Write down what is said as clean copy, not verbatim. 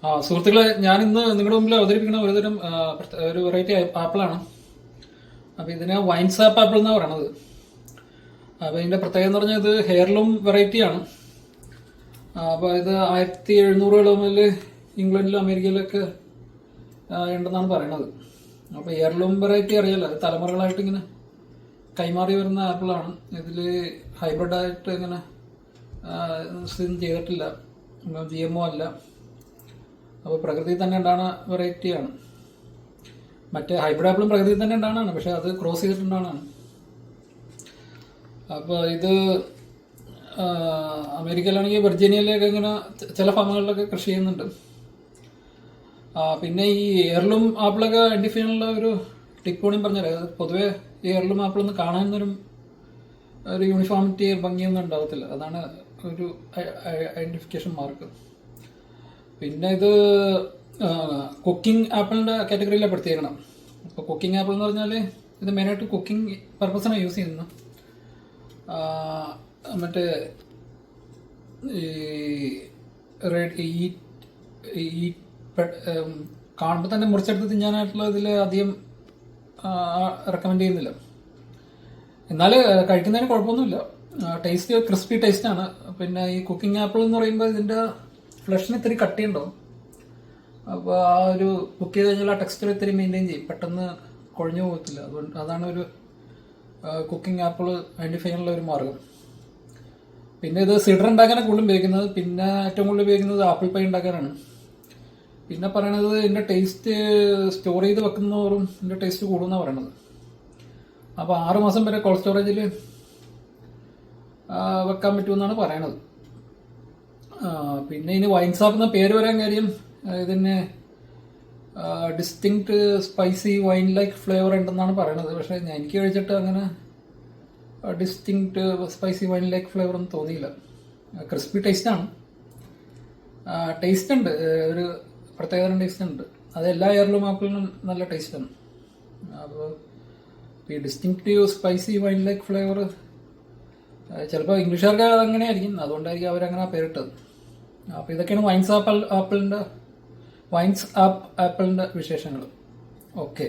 സുഹൃത്തുക്കളെ, ഞാൻ ഇന്ന് നിങ്ങളുടെ മുമ്പിൽ അവതരിപ്പിക്കുന്ന ഒരുതരം ഒരു വെറൈറ്റി ആപ്പിളാണ്. അപ്പോൾ ഇതിനെ വൈൻസ് ആപ്പിൾ എന്നാണ് പറയണത്. അപ്പോൾ ഇതിന്റെ പ്രത്യേകത എന്ന് പറഞ്ഞാൽ ഇത് ഹെയർലൂം വെറൈറ്റിയാണ്. അപ്പോൾ ഇത് 1700 മുതൽ ഇംഗ്ലണ്ടിലും അമേരിക്കയിലൊക്കെ ഉണ്ടെന്നാണ് പറയണത്. അപ്പോൾ ഹെയർലൂം വെറൈറ്റി അറിയാലോ, തലമുറകളായിട്ട് ഇങ്ങനെ കൈമാറി വരുന്ന ആപ്പിളാണ്. ഇതിൽ ഹൈബ്രിഡായിട്ട് ഇങ്ങനെ സ്ഥിതി ചെയ്തിട്ടില്ല, GMO അല്ല. അപ്പോൾ പ്രകൃതി തന്നെ ഉണ്ടാകുന്ന വെറൈറ്റിയാണ്. മറ്റേ ഹൈബ്രിഡ് ആപ്പിളും പ്രകൃതി തന്നെ ഉണ്ടാകുന്നതാണ്, പക്ഷെ അത് ക്രോസ് ചെയ്തിട്ടുണ്ടാകുന്നതാണ്. അപ്പോൾ ഇത് അമേരിക്കയിലാണെങ്കിൽ വെർജീനിയയിലൊക്കെ ഇങ്ങനെ ചില ഫാമുകളിലൊക്കെ കൃഷി ചെയ്യുന്നുണ്ട്. പിന്നെ ഈ എയർലൂം ആപ്പിളൊക്കെ ഐഡന്റിഫൈ ചെയ്യാനുള്ള ഒരു ടിപ്പ് കൂടി പറഞ്ഞുതരാം. പൊതുവെ ഈ എയർലൂം ആപ്പിളൊന്നും കാണാനൊരു യൂണിഫോമിറ്റി ഭംഗിയൊന്നും ഉണ്ടാകത്തില്ല. അതാണ് ഒരു ഐഡന്റിഫിക്കേഷൻ മാർക്ക്. പിന്നെ ഇത് കുക്കിംഗ് ആപ്പിളിന്റെ കാറ്റഗറിയിലാണ് പെടുത്തിയേക്കണം. അപ്പോൾ കുക്കിംഗ് ആപ്പിൾ എന്ന് പറഞ്ഞാൽ ഇത് മെയിനായിട്ട് കുക്കിംഗ് പർപ്പസിനാണ് യൂസ് ചെയ്യുന്നത്. മറ്റേ ഈ കാണുമ്പോൾ തന്നെ മുറിച്ചെടുത്ത് തിന്നാനായിട്ടുള്ള ഇതിൽ അധികം റെക്കമെൻഡ് ചെയ്യുന്നില്ല. എന്നാൽ കഴിക്കുന്നതിന് കുഴപ്പമൊന്നുമില്ല. ടേസ്റ്റ് ക്രിസ്പി ടേസ്റ്റാണ്. പിന്നെ ഈ കുക്കിംഗ് ആപ്പിൾ എന്ന് പറയുമ്പോൾ ഇതിൻ്റെ ഫ്ലഷിന് ഇത്തിരി കട്ടിയുണ്ടാവും. അപ്പോൾ ആ ഒരു കുക്ക് ചെയ്ത് കഴിഞ്ഞാൽ ആ ടെക്സ്ചർ ഇത്തിരി മെയിൻറ്റെയിൻ ചെയ്യും, പെട്ടെന്ന് കുഴഞ്ഞു പോകത്തില്ല. അതുകൊണ്ട് അതാണ് ഒരു കുക്കിംഗ് ആപ്പിൾ ഐഡന്റിഫൈ ചെയ്യാനുള്ള ഒരു മാർഗം. പിന്നെ ഇത് സിഡർ ഉണ്ടാക്കാനാണ് കൂടുതലും ഉപയോഗിക്കുന്നത്. പിന്നെ ഏറ്റവും കൂടുതൽ ഉപയോഗിക്കുന്നത് ആപ്പിൾ പൈ ഉണ്ടാക്കാനാണ്. പിന്നെ പറയണത് ഇതിൻ്റെ ടേസ്റ്റ് സ്റ്റോർ ചെയ്ത് വെക്കുന്നതോറും ഇതിൻ്റെ ടേസ്റ്റ് കൂടുമെന്നാണ് പറയണത്. അപ്പോൾ 6 മാസം വരെ കോൾഡ് സ്റ്റോറേജിൽ വെക്കാൻ പറ്റുമെന്നാണ് പറയണത്. പിന്നെ ഇനി വൈൻസ് ആപ്പ് എന്ന പേര് വരാൻ കാര്യം ഇതിന് distinct spicy wine like flavour ഉണ്ടെന്നാണ് പറയണത്. പക്ഷേ എനിക്ക് കഴിച്ചിട്ട് അങ്ങനെ distinct spicy wine like flavour ഒന്നും തോന്നിയില്ല. ക്രിസ്പി ടേസ്റ്റാണ്, ടേസ്റ്റ് ഉണ്ട്, ഒരു പ്രത്യേകതരം ടേസ്റ്റ് ഉണ്ട്. അത് എല്ലാ എയർലൂം ആപ്പിളിനും നല്ല ടേസ്റ്റാണ്. അപ്പോൾ ഈ distinctive spicy wine like flavour ചിലപ്പോൾ ഇംഗ്ലീഷുകാർക്ക് അതങ്ങനെ ആയിരിക്കും, അതുകൊണ്ടായിരിക്കും അവരങ്ങനെ പേരിട്ടത്. അപ്പോൾ ഇതൊക്കെയാണ് വൈൻസ് ആപ്പിളിൻ്റെ വിശേഷങ്ങൾ. ഓക്കെ.